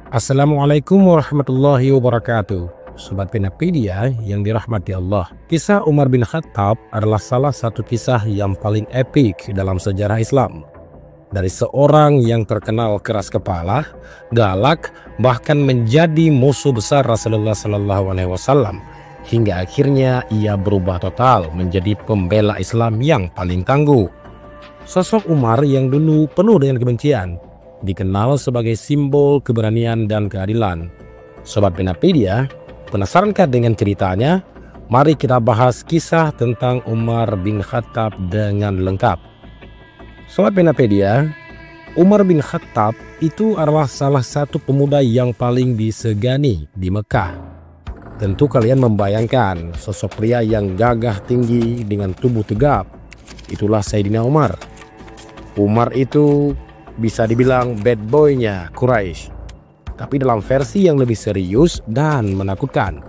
Assalamualaikum warahmatullahi wabarakatuh. Sobat Penapedia yang dirahmati Allah. Kisah Umar bin Khattab adalah salah satu kisah yang paling epik dalam sejarah Islam. Dari seorang yang terkenal keras kepala, galak, bahkan menjadi musuh besar Rasulullah SAW, hingga akhirnya ia berubah total menjadi pembela Islam yang paling tangguh. Sosok Umar yang dulu penuh dengan kebencian dikenal sebagai simbol keberanian dan keadilan. Sobat Penapedia, penasarankah dengan ceritanya? Mari kita bahas kisah tentang Umar bin Khattab dengan lengkap. Sobat Penapedia, Umar bin Khattab itu adalah salah satu pemuda yang paling disegani di Mekah. Tentu kalian membayangkan sosok pria yang gagah tinggi dengan tubuh tegap. Itulah Sayyidina Umar. Umar itu bisa dibilang bad boy-nya Quraisy, tapi dalam versi yang lebih serius dan menakutkan.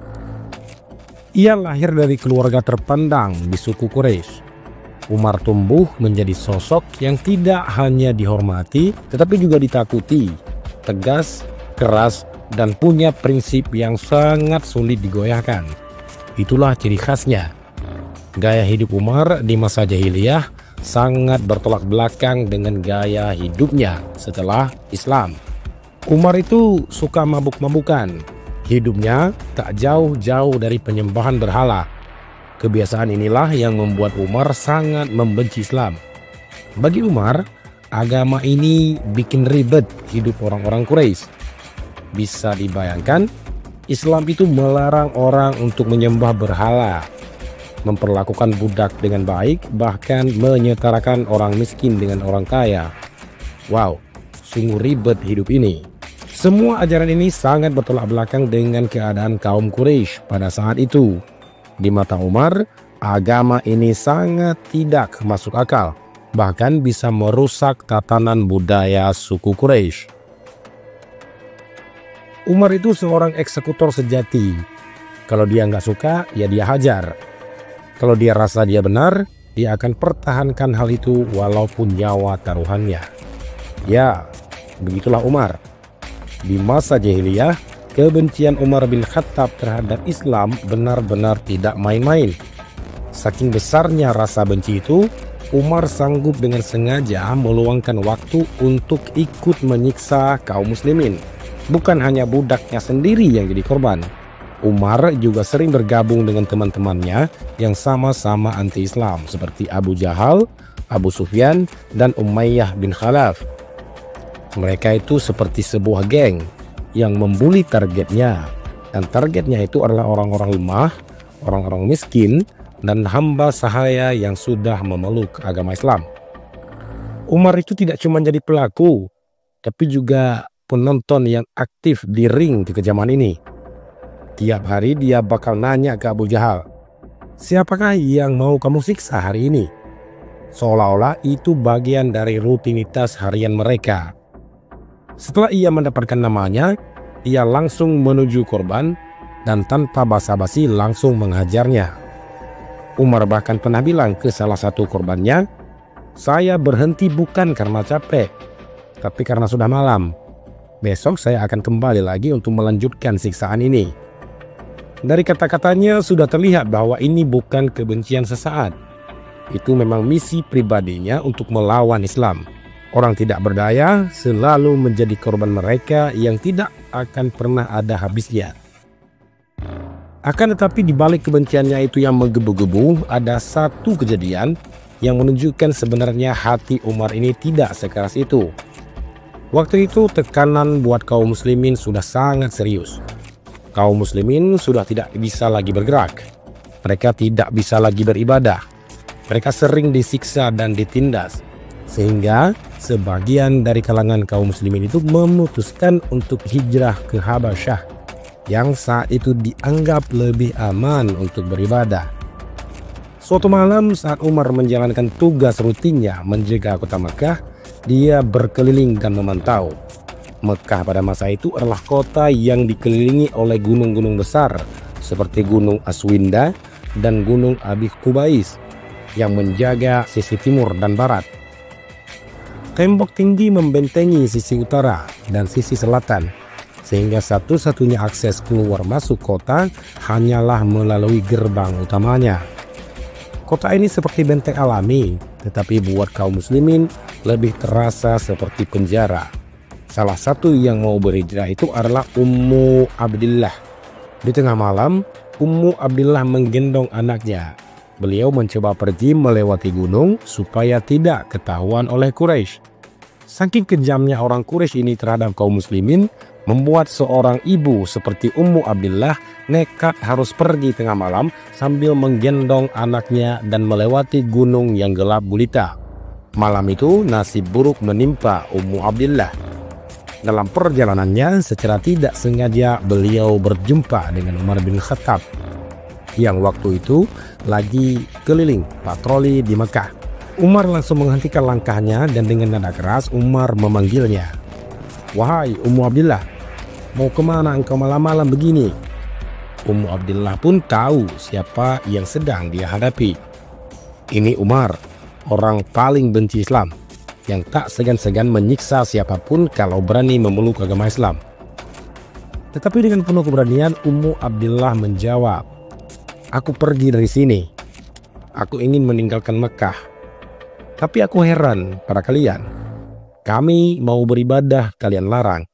Ia lahir dari keluarga terpandang di suku Quraisy. Umar tumbuh menjadi sosok yang tidak hanya dihormati, tetapi juga ditakuti. Tegas, keras, dan punya prinsip yang sangat sulit digoyahkan. Itulah ciri khasnya. Gaya hidup Umar di masa jahiliyah sangat bertolak belakang dengan gaya hidupnya setelah Islam. Umar itu suka mabuk-mabukan. Hidupnya tak jauh-jauh dari penyembahan berhala. Kebiasaan inilah yang membuat Umar sangat membenci Islam. Bagi Umar, agama ini bikin ribet hidup orang-orang Quraisy. Bisa dibayangkan, Islam itu melarang orang untuk menyembah berhala, memperlakukan budak dengan baik, bahkan menyetarakan orang miskin dengan orang kaya. Wow, sungguh ribet hidup ini. Semua ajaran ini sangat bertolak belakang dengan keadaan kaum Quraisy pada saat itu. Di mata Umar, agama ini sangat tidak masuk akal, bahkan bisa merusak tatanan budaya suku Quraisy. Umar itu seorang eksekutor sejati. Kalau dia nggak suka, ya dia hajar. Kalau dia rasa dia benar, dia akan pertahankan hal itu walaupun nyawa taruhannya. Ya, begitulah Umar. Di masa jahiliyah, kebencian Umar bin Khattab terhadap Islam benar-benar tidak main-main. Saking besarnya rasa benci itu, Umar sanggup dengan sengaja meluangkan waktu untuk ikut menyiksa kaum muslimin. Bukan hanya budaknya sendiri yang jadi korban. Umar juga sering bergabung dengan teman-temannya yang sama-sama anti-Islam seperti Abu Jahal, Abu Sufyan, dan Umayyah bin Khalaf. Mereka itu seperti sebuah geng yang membuli targetnya, dan targetnya itu adalah orang-orang lemah, orang-orang miskin, dan hamba sahaya yang sudah memeluk agama Islam. Umar itu tidak cuma jadi pelaku, tapi juga penonton yang aktif di ring di kejaman ini. Tiap hari dia bakal nanya ke Abu Jahal, "Siapakah yang mau kamu siksa hari ini?" Seolah-olah itu bagian dari rutinitas harian mereka. Setelah ia mendapatkan namanya, ia langsung menuju korban dan tanpa basa-basi langsung menghajarnya. Umar bahkan pernah bilang ke salah satu korbannya, "Saya berhenti bukan karena capek, tapi karena sudah malam. Besok saya akan kembali lagi untuk melanjutkan siksaan ini." Dari kata-katanya sudah terlihat bahwa ini bukan kebencian sesaat. Itu memang misi pribadinya untuk melawan Islam. Orang tidak berdaya selalu menjadi korban mereka yang tidak akan pernah ada habisnya. Akan tetapi di balik kebenciannya itu yang menggebu-gebu, ada satu kejadian yang menunjukkan sebenarnya hati Umar ini tidak sekeras itu. Waktu itu tekanan buat kaum muslimin sudah sangat serius. Kaum muslimin sudah tidak bisa lagi bergerak. Mereka tidak bisa lagi beribadah. Mereka sering disiksa dan ditindas. Sehingga sebagian dari kalangan kaum muslimin itu memutuskan untuk hijrah ke Habasyah, yang saat itu dianggap lebih aman untuk beribadah. Suatu malam saat Umar menjalankan tugas rutinnya menjaga kota Mekah, dia berkeliling dan memantau. Mekah pada masa itu adalah kota yang dikelilingi oleh gunung-gunung besar seperti Gunung Aswinda dan Gunung Abi Qubais yang menjaga sisi timur dan barat. Tembok tinggi membentengi sisi utara dan sisi selatan, sehingga satu-satunya akses keluar masuk kota hanyalah melalui gerbang utamanya. Kota ini seperti benteng alami, tetapi buat kaum muslimin lebih terasa seperti penjara. Salah satu yang mau berhijrah itu adalah Ummu Abdillah. Di tengah malam, Ummu Abdillah menggendong anaknya. Beliau mencoba pergi melewati gunung supaya tidak ketahuan oleh Quraisy. Saking kejamnya orang Quraisy ini terhadap kaum muslimin, membuat seorang ibu seperti Ummu Abdillah nekat harus pergi tengah malam sambil menggendong anaknya dan melewati gunung yang gelap gulita. Malam itu nasib buruk menimpa Ummu Abdillah. Dalam perjalanannya secara tidak sengaja beliau berjumpa dengan Umar bin Khattab yang waktu itu lagi keliling patroli di Mekah. Umar langsung menghentikan langkahnya dan dengan nada keras Umar memanggilnya. "Wahai Ummu Abdillah, mau kemana engkau malam-malam begini?" Ummu Abdillah pun tahu siapa yang sedang dia hadapi. Ini Umar, orang paling benci Islam, yang tak segan-segan menyiksa siapapun kalau berani memeluk agama Islam. Tetapi dengan penuh keberanian Ummu Abdillah menjawab, "Aku pergi dari sini. Aku ingin meninggalkan Mekah. Tapi aku heran pada kalian. Kami mau beribadah, kalian larang.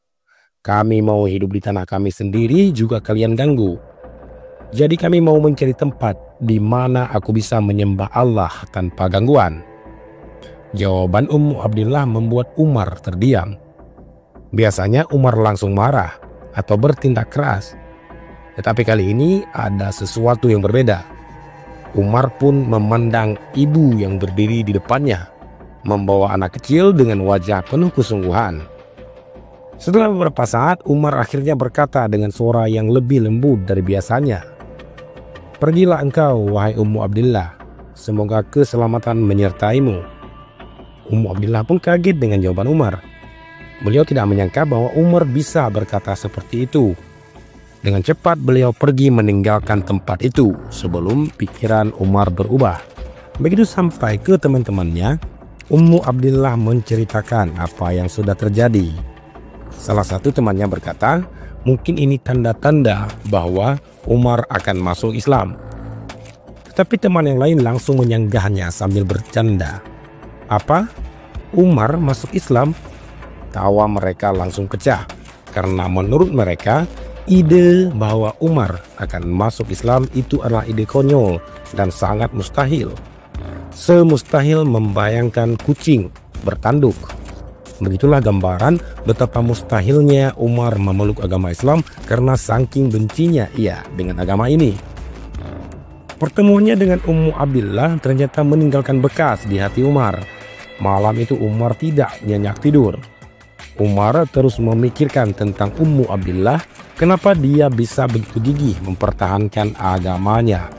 Kami mau hidup di tanah kami sendiri, juga kalian ganggu. Jadi kami mau mencari tempat di mana aku bisa menyembah Allah tanpa gangguan." Jawaban Ummu Abdillah membuat Umar terdiam. Biasanya Umar langsung marah atau bertindak keras. Tetapi kali ini ada sesuatu yang berbeda. Umar pun memandang ibu yang berdiri di depannya, membawa anak kecil dengan wajah penuh kesungguhan. Setelah beberapa saat, Umar akhirnya berkata dengan suara yang lebih lembut dari biasanya, "Pergilah engkau, wahai Ummu Abdillah. Semoga keselamatan menyertaimu." Ummu Abdillah pun kaget dengan jawaban Umar. Beliau tidak menyangka bahwa Umar bisa berkata seperti itu. Dengan cepat beliau pergi meninggalkan tempat itu sebelum pikiran Umar berubah. Begitu sampai ke teman-temannya, Ummu Abdillah menceritakan apa yang sudah terjadi. Salah satu temannya berkata, mungkin ini tanda-tanda bahwa Umar akan masuk Islam. Tetapi teman yang lain langsung menyanggahnya sambil bercanda. "Apa? Umar masuk Islam?" Tawa mereka langsung pecah karena menurut mereka ide bahwa Umar akan masuk Islam itu adalah ide konyol dan sangat mustahil. Semustahil membayangkan kucing bertanduk. Begitulah gambaran betapa mustahilnya Umar memeluk agama Islam karena saking bencinya ia dengan agama ini. Pertemuannya dengan Ummu Abdillah ternyata meninggalkan bekas di hati Umar. Malam itu Umar tidak nyenyak tidur. Umar terus memikirkan tentang Ummu Abdillah, kenapa dia bisa begitu gigih mempertahankan agamanya.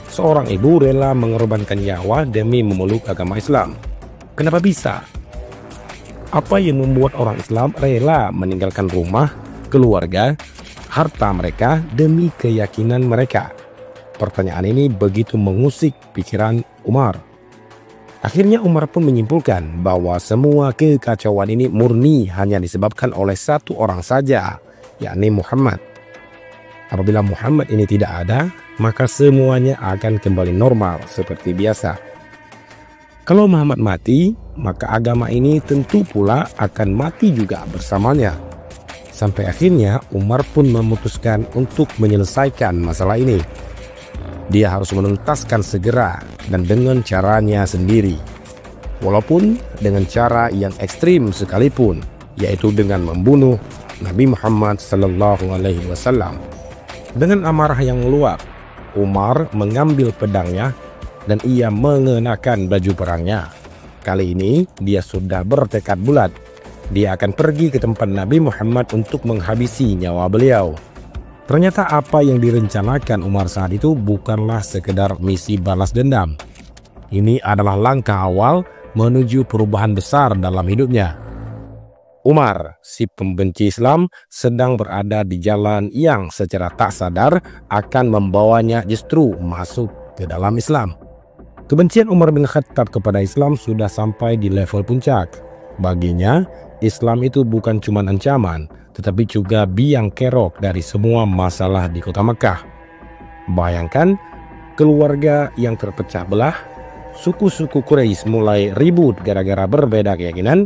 Seorang ibu rela mengorbankan nyawa demi memeluk agama Islam. Kenapa bisa? Apa yang membuat orang Islam rela meninggalkan rumah, keluarga, harta mereka demi keyakinan mereka? Pertanyaan ini begitu mengusik pikiran Umar. Akhirnya Umar pun menyimpulkan bahwa semua kekacauan ini murni hanya disebabkan oleh satu orang saja, yakni Muhammad. Apabila Muhammad ini tidak ada, maka semuanya akan kembali normal seperti biasa. Kalau Muhammad mati, maka agama ini tentu pula akan mati juga bersamanya. Sampai akhirnya Umar pun memutuskan untuk menyelesaikan masalah ini. Dia harus menuntaskan segera dan dengan caranya sendiri. Walaupun dengan cara yang ekstrim sekalipun, yaitu dengan membunuh Nabi Muhammad SAW. Dengan amarah yang meluap, Umar mengambil pedangnya dan ia mengenakan baju perangnya. Kali ini dia sudah bertekad bulat. Dia akan pergi ke tempat Nabi Muhammad untuk menghabisi nyawa beliau. Ternyata apa yang direncanakan Umar saat itu bukanlah sekedar misi balas dendam. Ini adalah langkah awal menuju perubahan besar dalam hidupnya. Umar, si pembenci Islam, sedang berada di jalan yang secara tak sadar akan membawanya justru masuk ke dalam Islam. Kebencian Umar bin Khattab kepada Islam sudah sampai di level puncak. Baginya, Islam itu bukan cuma ancaman, tetapi juga biang kerok dari semua masalah di kota Mekah. Bayangkan, keluarga yang terpecah belah, suku-suku Quraisy mulai ribut gara-gara berbeda keyakinan,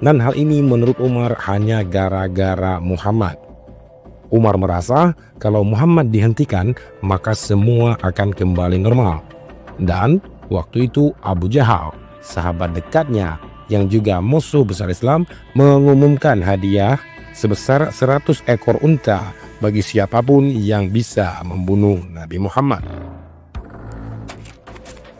dan hal ini menurut Umar hanya gara-gara Muhammad. Umar merasa kalau Muhammad dihentikan, maka semua akan kembali normal. Dan waktu itu Abu Jahal, sahabat dekatnya yang juga musuh besar Islam, mengumumkan hadiah sebesar 100 ekor unta bagi siapapun yang bisa membunuh Nabi Muhammad.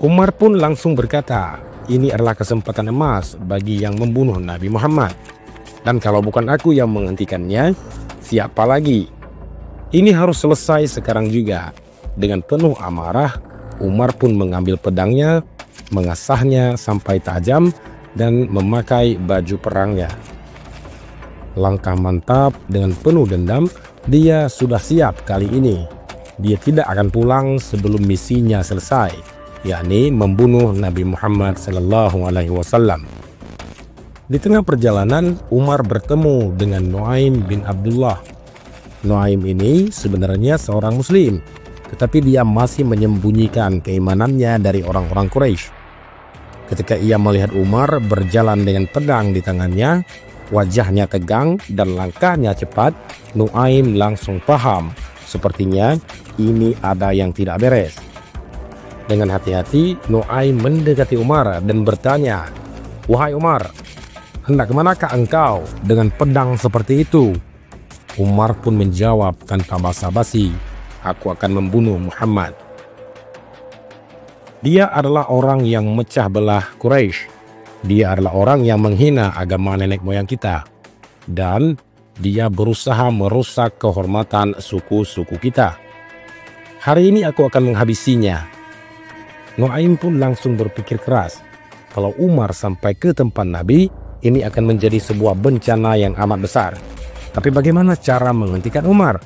Umar pun langsung berkata, ini adalah kesempatan emas bagi yang membunuh Nabi Muhammad. Dan kalau bukan aku yang menghentikannya, siapa lagi? Ini harus selesai sekarang juga. Dengan penuh amarah, Umar pun mengambil pedangnya, mengasahnya sampai tajam, dan memakai baju perangnya. Langkah mantap dengan penuh dendam, dia sudah siap kali ini. Dia tidak akan pulang sebelum misinya selesai, yakni membunuh Nabi Muhammad SAW. Di tengah perjalanan, Umar bertemu dengan Nuaim bin Abdullah. Nuaim ini sebenarnya seorang muslim, tetapi dia masih menyembunyikan keimanannya dari orang-orang Quraisy. Ketika ia melihat Umar berjalan dengan pedang di tangannya, wajahnya tegang dan langkahnya cepat, Nuaim langsung paham, sepertinya ini ada yang tidak beres. Dengan hati-hati, Nuaim mendekati Umar dan bertanya, "Wahai Umar, hendak kemanakah engkau dengan pedang seperti itu?" Umar pun menjawab tanpa basa-basi, "Aku akan membunuh Muhammad." Dia adalah orang yang memecah belah Quraisy. Dia adalah orang yang menghina agama nenek moyang kita. Dan dia berusaha merusak kehormatan suku-suku kita. Hari ini aku akan menghabisinya. Nuaim pun langsung berpikir keras. Kalau Umar sampai ke tempat Nabi, ini akan menjadi sebuah bencana yang amat besar. Tapi bagaimana cara menghentikan Umar?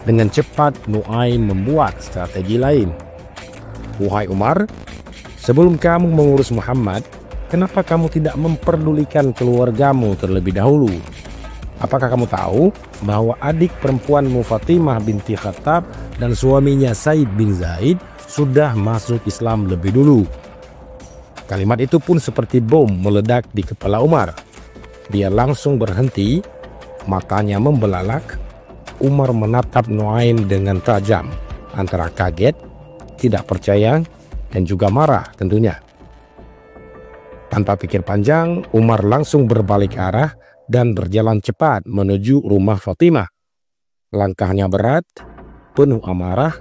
Dengan cepat Nuaim membuat strategi lain. "Wahai Umar, sebelum kamu mengurus Muhammad, kenapa kamu tidak memperdulikan keluargamu terlebih dahulu? Apakah kamu tahu bahwa adik perempuanmu Fatimah binti Khattab dan suaminya Said bin Zaid sudah masuk Islam lebih dulu?" Kalimat itu pun seperti bom meledak di kepala Umar. Dia langsung berhenti, matanya membelalak. Umar menatap Nuaim dengan tajam, antara kaget, tidak percaya, dan juga marah tentunya. Tanpa pikir panjang, Umar langsung berbalik arah dan berjalan cepat menuju rumah Fatimah. Langkahnya berat, penuh amarah.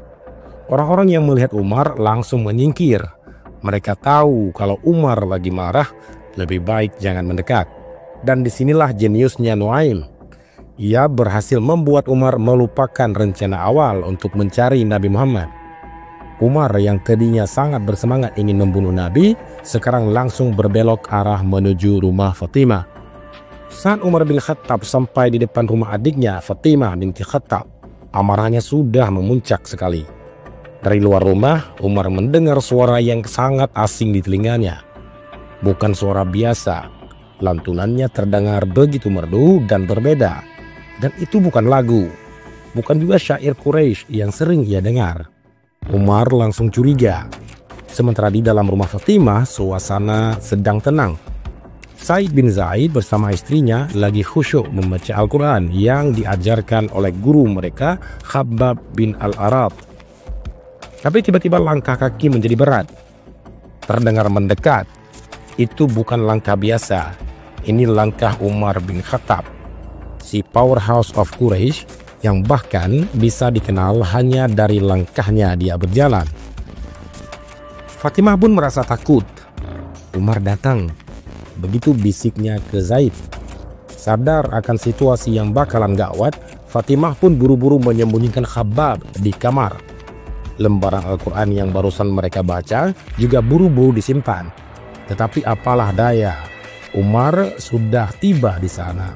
Orang-orang yang melihat Umar langsung menyingkir. Mereka tahu kalau Umar lagi marah, lebih baik jangan mendekat. Dan disinilah jeniusnya Nuaim. Ia berhasil membuat Umar melupakan rencana awal untuk mencari Nabi Muhammad. Umar yang tadinya sangat bersemangat ingin membunuh Nabi, sekarang langsung berbelok arah menuju rumah Fatimah. Saat Umar bin Khattab sampai di depan rumah adiknya Fatimah binti Khattab, amarahnya sudah memuncak sekali. Dari luar rumah, Umar mendengar suara yang sangat asing di telinganya. Bukan suara biasa. Lantunannya terdengar begitu merdu dan berbeda. Dan itu bukan lagu, bukan juga syair Quraisy yang sering ia dengar. Umar langsung curiga. Sementara di dalam rumah Fatimah, suasana sedang tenang. Said bin Zaid bersama istrinya lagi khusyuk membaca Al-Quran yang diajarkan oleh guru mereka, Khabbab bin Al-Arad. Tapi tiba-tiba langkah kaki menjadi berat. Terdengar mendekat. Itu bukan langkah biasa. Ini langkah Umar bin Khattab, si powerhouse of Quraisy yang bahkan bisa dikenal hanya dari langkahnya dia berjalan. Fatimah pun merasa takut. Umar datang. Begitu bisiknya ke Zaid. Sadar akan situasi yang bakalan gawat, Fatimah pun buru-buru menyembunyikan Khabbab di kamar. Lembaran Al-Quran yang barusan mereka baca juga buru-buru disimpan. Tetapi apalah daya, Umar sudah tiba di sana.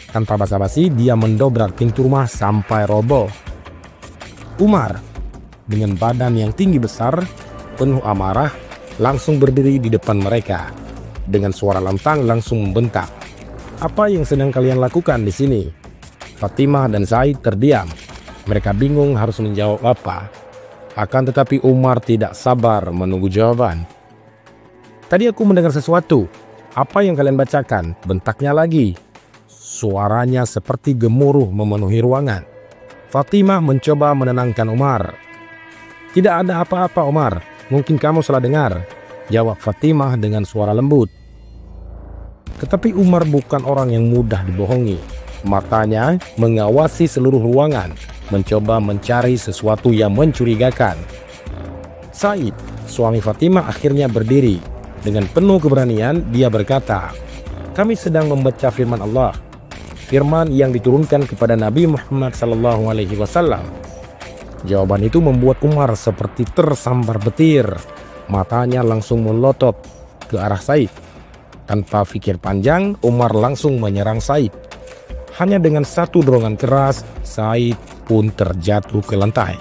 Tanpa basa-basi, dia mendobrak pintu rumah sampai roboh. Umar, dengan badan yang tinggi besar, penuh amarah, langsung berdiri di depan mereka. Dengan suara lantang langsung membentak, "Apa yang sedang kalian lakukan di sini?" Fatimah dan Said terdiam. Mereka bingung harus menjawab apa. Akan tetapi Umar tidak sabar menunggu jawaban. "Tadi aku mendengar sesuatu. Apa yang kalian bacakan?" bentaknya lagi. Suaranya seperti gemuruh memenuhi ruangan. Fatimah mencoba menenangkan Umar. "Tidak ada apa-apa, Umar. Mungkin kamu salah dengar," jawab Fatimah dengan suara lembut. Tetapi Umar bukan orang yang mudah dibohongi. Matanya mengawasi seluruh ruangan, mencoba mencari sesuatu yang mencurigakan. Said, suami Fatimah, akhirnya berdiri. Dengan penuh keberanian dia berkata, "Kami sedang membaca firman Allah, firman yang diturunkan kepada Nabi Muhammad SAW." Jawaban itu membuat Umar seperti tersambar petir. Matanya langsung melotot ke arah Said. Tanpa pikir panjang, Umar langsung menyerang Said. Hanya dengan satu dorongan keras, Said pun terjatuh ke lantai.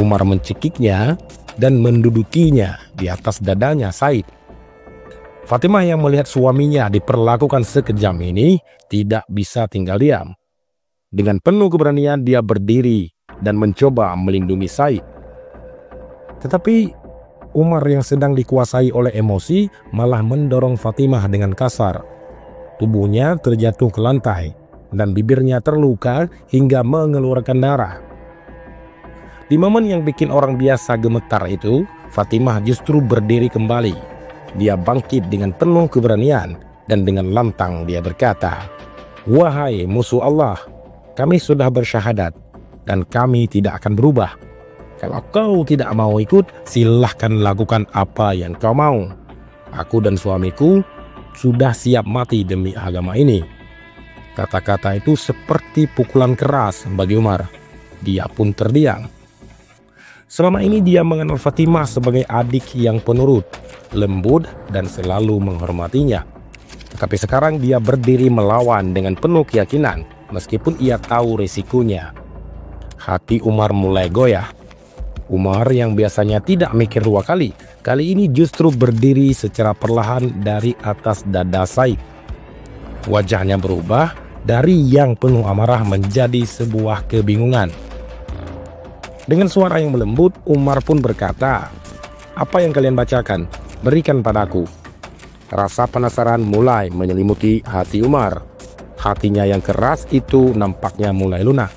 Umar mencekiknya dan mendudukinya di atas dadanya Said. Fatimah yang melihat suaminya diperlakukan sekejam ini tidak bisa tinggal diam. Dengan penuh keberanian dia berdiri dan mencoba melindungi Said. Tetapi Umar yang sedang dikuasai oleh emosi malah mendorong Fatimah dengan kasar. Tubuhnya terjatuh ke lantai dan bibirnya terluka hingga mengeluarkan darah. Di momen yang bikin orang biasa gemetar itu, Fatimah justru berdiri kembali. Dia bangkit dengan penuh keberanian dan dengan lantang dia berkata, "Wahai musuh Allah, kami sudah bersyahadat dan kami tidak akan berubah. Kalau kau tidak mau ikut, silahkan lakukan apa yang kau mau. Aku dan suamiku sudah siap mati demi agama ini." Kata-kata itu seperti pukulan keras bagi Umar. Dia pun terdiam. Selama ini dia mengenal Fatimah sebagai adik yang penurut, lembut, dan selalu menghormatinya. Tapi sekarang dia berdiri melawan dengan penuh keyakinan, meskipun ia tahu risikonya. Hati Umar mulai goyah. Umar yang biasanya tidak mikir dua kali ini justru berdiri secara perlahan dari atas dada Said. Wajahnya berubah dari yang penuh amarah menjadi sebuah kebingungan. Dengan suara yang melembut, Umar pun berkata, "Apa yang kalian bacakan? Berikan padaku." Rasa penasaran mulai menyelimuti hati Umar. Hatinya yang keras itu nampaknya mulai lunak.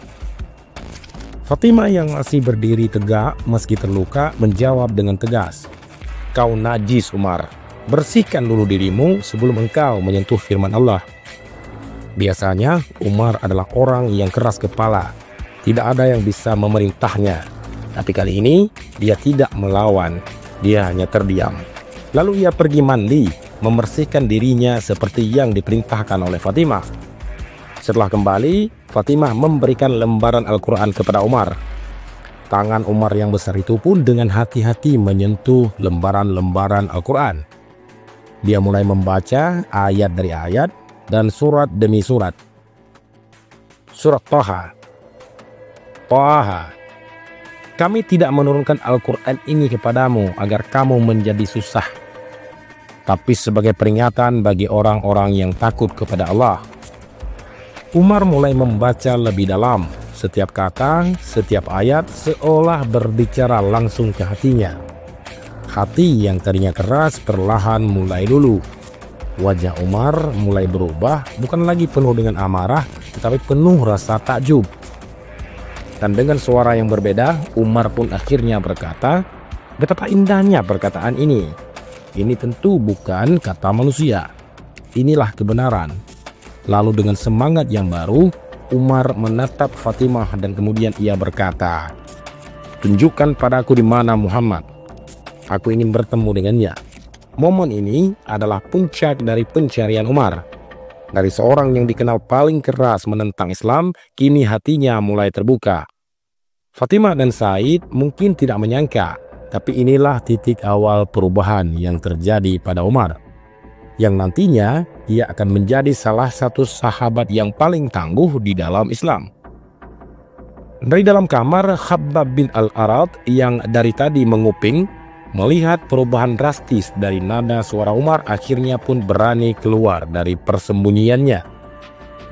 Fatimah yang masih berdiri tegak meski terluka menjawab dengan tegas, "Kau najis, Umar. Bersihkan dulu dirimu sebelum engkau menyentuh firman Allah." Biasanya Umar adalah orang yang keras kepala. Tidak ada yang bisa memerintahnya. Tapi kali ini dia tidak melawan. Dia hanya terdiam. Lalu ia pergi mandi, membersihkan dirinya seperti yang diperintahkan oleh Fatimah. Setelah kembali, Fatimah memberikan lembaran Al-Quran kepada Umar. Tangan Umar yang besar itu pun dengan hati-hati menyentuh lembaran-lembaran Al-Quran. Dia mulai membaca ayat dari ayat dan surat demi surat. Surat Thaha. "Thaha, kami tidak menurunkan Al-Quran ini kepadamu agar kamu menjadi susah, tapi sebagai peringatan bagi orang-orang yang takut kepada Allah." Umar mulai membaca lebih dalam. Setiap kata, setiap ayat seolah berbicara langsung ke hatinya. Hati yang tadinya keras perlahan mulai luluh. Wajah Umar mulai berubah, bukan lagi penuh dengan amarah, tetapi penuh rasa takjub. Dan dengan suara yang berbeda, Umar pun akhirnya berkata, "Betapa indahnya perkataan ini. Ini tentu bukan kata manusia. Inilah kebenaran." Lalu dengan semangat yang baru, Umar menatap Fatimah dan kemudian ia berkata, "Tunjukkan padaku di mana Muhammad. Aku ingin bertemu dengannya." Momen ini adalah puncak dari pencarian Umar. Dari seorang yang dikenal paling keras menentang Islam, kini hatinya mulai terbuka. Fatimah dan Said mungkin tidak menyangka, tapi inilah titik awal perubahan yang terjadi pada Umar, yang nantinya ia akan menjadi salah satu sahabat yang paling tangguh di dalam Islam. Dari dalam kamar, Khabbab bin Al-Arat yang dari tadi menguping Melihat perubahan drastis dari nada suara Umar, akhirnya pun berani keluar dari persembunyiannya.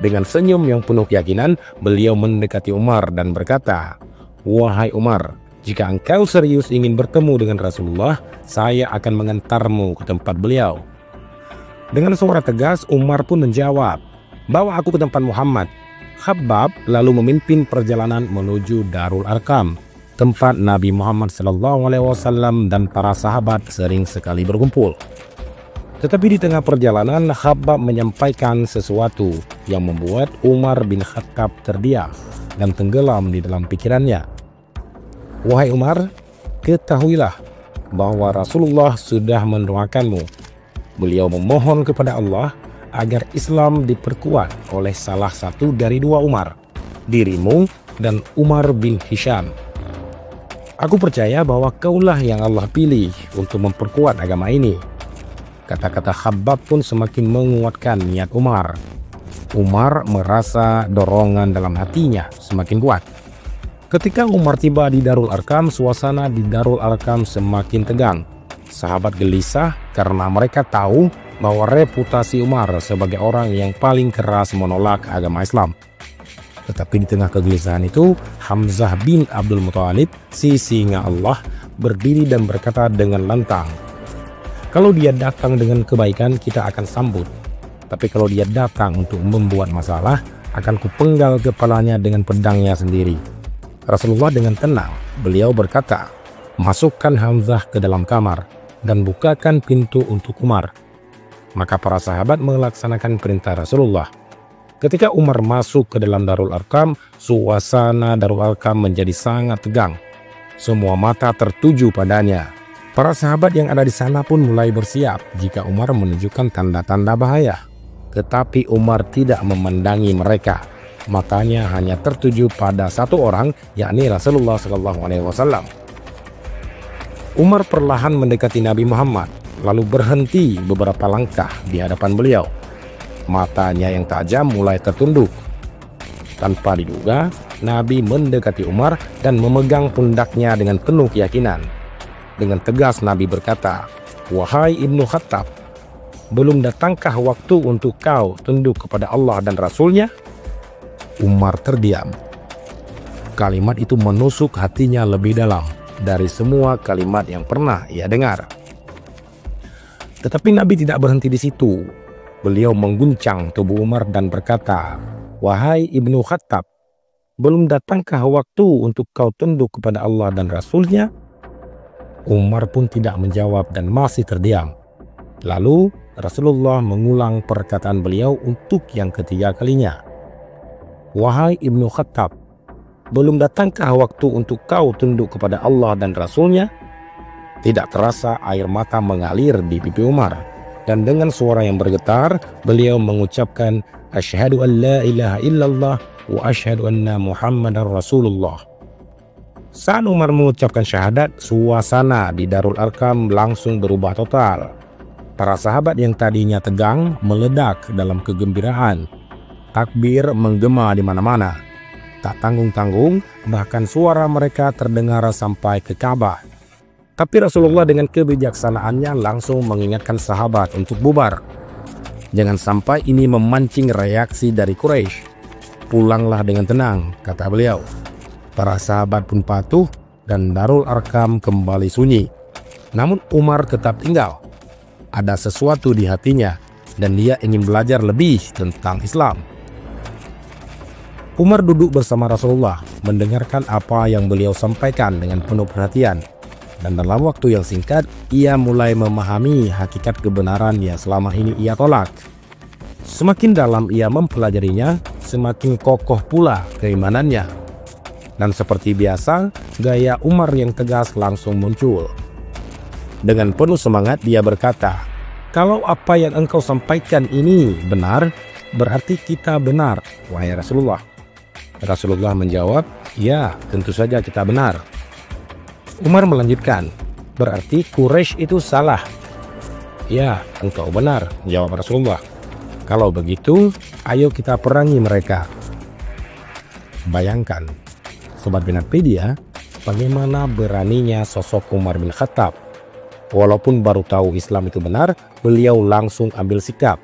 Dengan senyum yang penuh keyakinan, beliau mendekati Umar dan berkata, "Wahai Umar, jika engkau serius ingin bertemu dengan Rasulullah, saya akan mengantarmu ke tempat beliau." Dengan suara tegas, Umar pun menjawab, "Bawa aku ke tempat Muhammad." Khabbab lalu memimpin perjalanan menuju Darul Arqam, tempat Nabi Muhammad SAW dan para sahabat sering sekali berkumpul. Tetapi di tengah perjalanan, Khabbab menyampaikan sesuatu yang membuat Umar bin Khattab terdiam dan tenggelam di dalam pikirannya. "Wahai Umar, ketahuilah bahwa Rasulullah sudah mendoakanmu. Beliau memohon kepada Allah agar Islam diperkuat oleh salah satu dari dua Umar, dirimu dan Umar bin Hisham. Aku percaya bahwa kaulah yang Allah pilih untuk memperkuat agama ini." Kata-kata Khabbab pun semakin menguatkan niat Umar. Umar merasa dorongan dalam hatinya semakin kuat. Ketika Umar tiba di Darul Arqam, suasana di Darul Arqam semakin tegang. Sahabat gelisah karena mereka tahu bahwa reputasi Umar sebagai orang yang paling keras menolak agama Islam. Tetapi di tengah kegelisahan itu, Hamzah bin Abdul Muthalib, si singa Allah, berdiri dan berkata dengan lantang, "Kalau dia datang dengan kebaikan, kita akan sambut. Tapi kalau dia datang untuk membuat masalah, akan kupenggal kepalanya dengan pedangnya sendiri." Rasulullah dengan tenang, beliau berkata, "Masukkan Hamzah ke dalam kamar dan bukakan pintu untuk Umar." Maka para sahabat melaksanakan perintah Rasulullah. Ketika Umar masuk ke dalam Darul Arqam, suasana Darul Arqam menjadi sangat tegang. Semua mata tertuju padanya. Para sahabat yang ada di sana pun mulai bersiap jika Umar menunjukkan tanda-tanda bahaya. Tetapi Umar tidak memandangi mereka. Matanya hanya tertuju pada satu orang, yakni Rasulullah SAW. Umar perlahan mendekati Nabi Muhammad, lalu berhenti beberapa langkah di hadapan beliau. Matanya yang tajam mulai tertunduk. Tanpa diduga, Nabi mendekati Umar dan memegang pundaknya dengan penuh keyakinan. Dengan tegas Nabi berkata, "Wahai Ibnu Khattab, belum datangkah waktu untuk kau tunduk kepada Allah dan Rasulnya?" Umar terdiam. Kalimat itu menusuk hatinya lebih dalam dari semua kalimat yang pernah ia dengar. Tetapi Nabi tidak berhenti di situ. Beliau mengguncang tubuh Umar dan berkata, "Wahai Ibnu Khattab, belum datangkah waktu untuk kau tunduk kepada Allah dan Rasulnya?" Umar pun tidak menjawab dan masih terdiam. Lalu Rasulullah mengulang perkataan beliau untuk yang ketiga kalinya. "Wahai Ibnu Khattab, belum datangkah waktu untuk kau tunduk kepada Allah dan Rasulnya?" Tidak terasa air mata mengalir di pipi Umar, dan dengan suara yang bergetar beliau mengucapkan, "Asyhadu an la ilaha illallah wa asyhadu anna Muhammadar Rasulullah." Saat Umar mengucapkan syahadat, suasana di Darul Arqam langsung berubah total. Para sahabat yang tadinya tegang meledak dalam kegembiraan. Takbir menggema di mana-mana. Tak tanggung-tanggung, bahkan suara mereka terdengar sampai ke Ka'bah. Tapi Rasulullah dengan kebijaksanaannya langsung mengingatkan sahabat untuk bubar. Jangan sampai ini memancing reaksi dari Quraisy. "Pulanglah dengan tenang," kata beliau. Para sahabat pun patuh dan Darul Arqam kembali sunyi. Namun Umar tetap tinggal. Ada sesuatu di hatinya dan dia ingin belajar lebih tentang Islam. Umar duduk bersama Rasulullah, mendengarkan apa yang beliau sampaikan dengan penuh perhatian. Dan dalam waktu yang singkat, ia mulai memahami hakikat kebenaran yang selama ini ia tolak. Semakin dalam ia mempelajarinya, semakin kokoh pula keimanannya. Dan seperti biasa, gaya Umar yang tegas langsung muncul. Dengan penuh semangat dia berkata, "Kalau apa yang engkau sampaikan ini benar, berarti kita benar, wahai Rasulullah." Rasulullah menjawab, "Ya, tentu saja kita benar." Umar melanjutkan, "Berarti Quraisy itu salah." "Ya, engkau benar," jawab Rasulullah. "Kalau begitu, ayo kita perangi mereka." Bayangkan, Sobat Binapedia, bagaimana beraninya sosok Umar bin Khattab Walaupun baru tahu Islam itu benar, beliau langsung ambil sikap.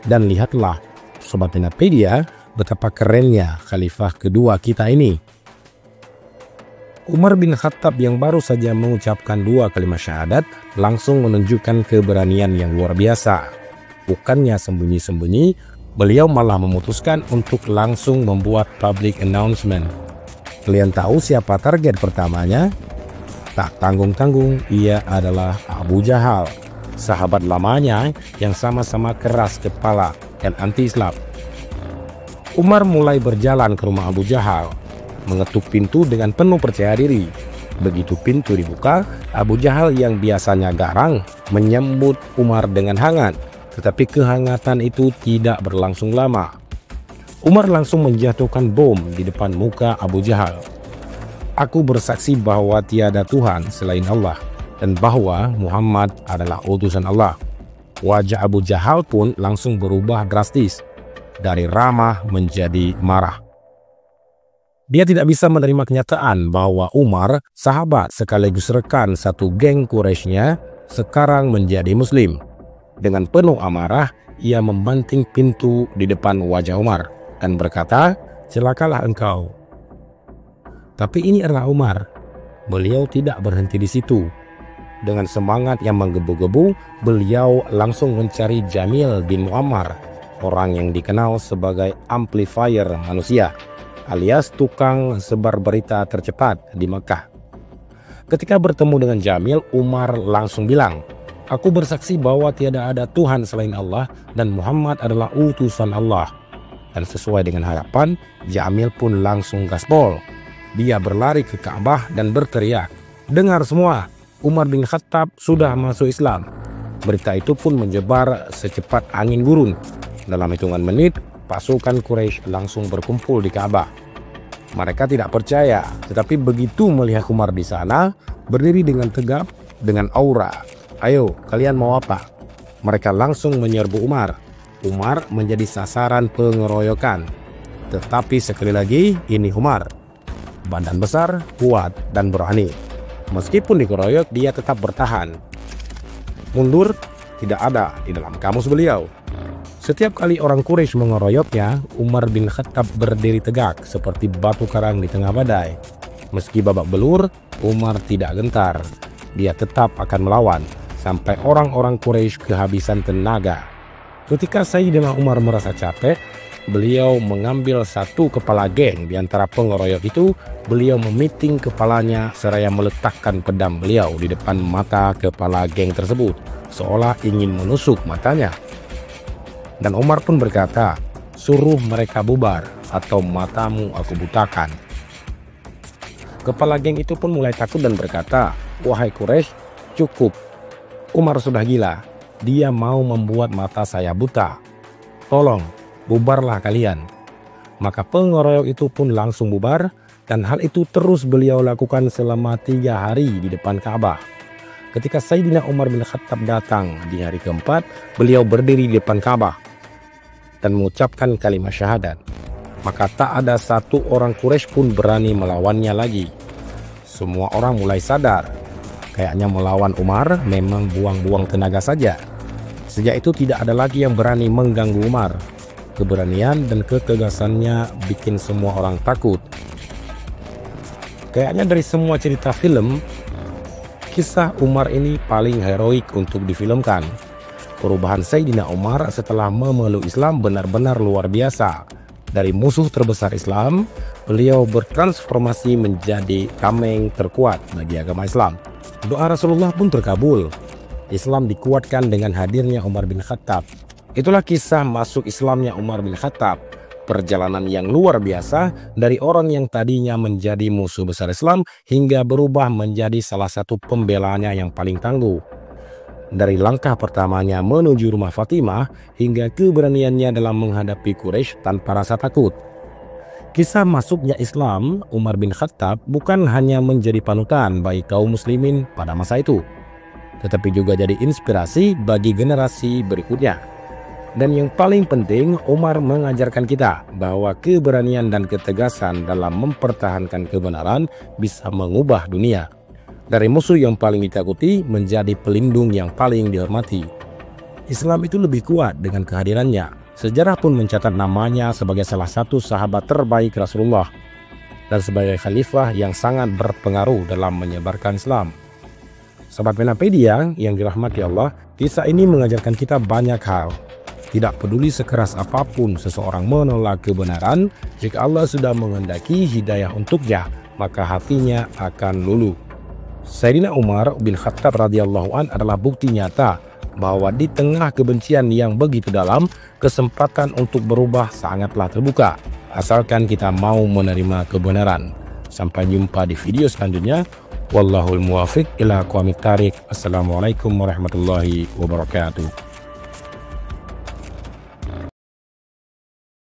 Dan lihatlah, Sobat Nenapedia, betapa kerennya khalifah kedua kita ini. Umar bin Khattab yang baru saja mengucapkan 2 kalimat syahadat langsung menunjukkan keberanian yang luar biasa. Bukannya sembunyi-sembunyi, beliau malah memutuskan untuk langsung membuat public announcement. Kalian tahu siapa target pertamanya? Tak tanggung-tanggung, ia adalah Abu Jahal, sahabat lamanya yang sama-sama keras kepala dan anti-Islam. Umar mulai berjalan ke rumah Abu Jahal, mengetuk pintu dengan penuh percaya diri. Begitu pintu dibuka, Abu Jahal yang biasanya garang menyambut Umar dengan hangat. Tetapi kehangatan itu tidak berlangsung lama. Umar langsung menjatuhkan bom di depan muka Abu Jahal. Aku bersaksi bahwa tiada Tuhan selain Allah dan bahwa Muhammad adalah utusan Allah. Wajah Abu Jahal pun langsung berubah drastis, dari ramah menjadi marah. Dia tidak bisa menerima kenyataan bahwa Umar, sahabat sekaligus rekan satu geng Quraisynya, sekarang menjadi Muslim. Dengan penuh amarah, ia membanting pintu di depan wajah Umar dan berkata, "Celakalah engkau." Tapi ini adalah Umar. Beliau tidak berhenti di situ. Dengan semangat yang menggebu-gebu, beliau langsung mencari Jamil bin Muammar, orang yang dikenal sebagai amplifier manusia, alias tukang sebar berita tercepat di Mekah. Ketika bertemu dengan Jamil, Umar langsung bilang, "Aku bersaksi bahwa tiada ada Tuhan selain Allah dan Muhammad adalah utusan Allah." Dan sesuai dengan harapan, Jamil pun langsung gaspol. Dia berlari ke Ka'bah dan berteriak, "Dengar semua, Umar bin Khattab sudah masuk Islam." Berita itu pun menyebar secepat angin gurun. Dalam hitungan menit, pasukan Quraisy langsung berkumpul di Ka'bah. Mereka tidak percaya, tetapi begitu melihat Umar di sana, berdiri dengan tegap, dengan aura, "Ayo, kalian mau apa?" Mereka langsung menyerbu Umar. Umar menjadi sasaran pengeroyokan. Tetapi sekali lagi, ini Umar. Badan besar, kuat, dan berani. Meskipun dikeroyok, dia tetap bertahan. Mundur tidak ada di dalam kamus beliau. Setiap kali orang Quraisy mengeroyoknya, Umar bin Khattab berdiri tegak seperti batu karang di tengah badai. Meski babak belur, Umar tidak gentar. Dia tetap akan melawan sampai orang-orang Quraisy kehabisan tenaga. Ketika Sayyidina Umar merasa capek, beliau mengambil satu kepala geng di antara pengeroyok itu. Beliau memiting kepalanya seraya meletakkan pedang beliau di depan mata kepala geng tersebut, seolah ingin menusuk matanya. Dan Umar pun berkata, "Suruh mereka bubar atau matamu aku butakan." Kepala geng itu pun mulai takut dan berkata, "Wahai Quraisy, cukup. Umar sudah gila. Dia mau membuat mata saya buta. Tolong, bubarlah kalian." Maka pengeroyok itu pun langsung bubar, dan hal itu terus beliau lakukan selama 3 hari di depan Ka'bah. Ketika Sayyidina Umar bin Khattab datang di hari keempat, beliau berdiri di depan Ka'bah dan mengucapkan kalimat syahadat. Maka tak ada satu orang Quraisy pun berani melawannya lagi. Semua orang mulai sadar, kayaknya melawan Umar memang buang-buang tenaga saja. Sejak itu tidak ada lagi yang berani mengganggu Umar. Keberanian dan ketegasannya bikin semua orang takut. Kayaknya dari semua cerita film, kisah Umar ini paling heroik untuk difilmkan. Perubahan Sayyidina Umar setelah memeluk Islam benar-benar luar biasa. Dari musuh terbesar Islam, beliau bertransformasi menjadi tameng terkuat bagi agama Islam. Doa Rasulullah pun terkabul. Islam dikuatkan dengan hadirnya Umar bin Khattab. Itulah kisah masuk Islamnya Umar bin Khattab. Perjalanan yang luar biasa dari orang yang tadinya menjadi musuh besar Islam hingga berubah menjadi salah satu pembelanya yang paling tangguh. Dari langkah pertamanya menuju rumah Fatimah hingga keberaniannya dalam menghadapi Quraisy tanpa rasa takut. Kisah masuknya Islam Umar bin Khattab bukan hanya menjadi panutan bagi kaum muslimin pada masa itu, tetapi juga jadi inspirasi bagi generasi berikutnya. Dan yang paling penting, Umar mengajarkan kita bahwa keberanian dan ketegasan dalam mempertahankan kebenaran bisa mengubah dunia. Dari musuh yang paling ditakuti menjadi pelindung yang paling dihormati. Islam itu lebih kuat dengan kehadirannya. Sejarah pun mencatat namanya sebagai salah satu sahabat terbaik Rasulullah dan sebagai khalifah yang sangat berpengaruh dalam menyebarkan Islam. Sobat Penapedia yang dirahmati Allah, kisah ini mengajarkan kita banyak hal. Tidak peduli sekeras apapun seseorang menolak kebenaran, jika Allah sudah menghendaki hidayah untuknya, maka hatinya akan luluh. Sayyidina Umar bin Khattab radhiyallahu an adalah bukti nyata bahwa di tengah kebencian yang begitu dalam, kesempatan untuk berubah sangatlah terbuka, asalkan kita mau menerima kebenaran. Sampai jumpa di video selanjutnya. Wallahul muwafiq ila aqwamit thariq. Assalamualaikum warahmatullahi wabarakatuh.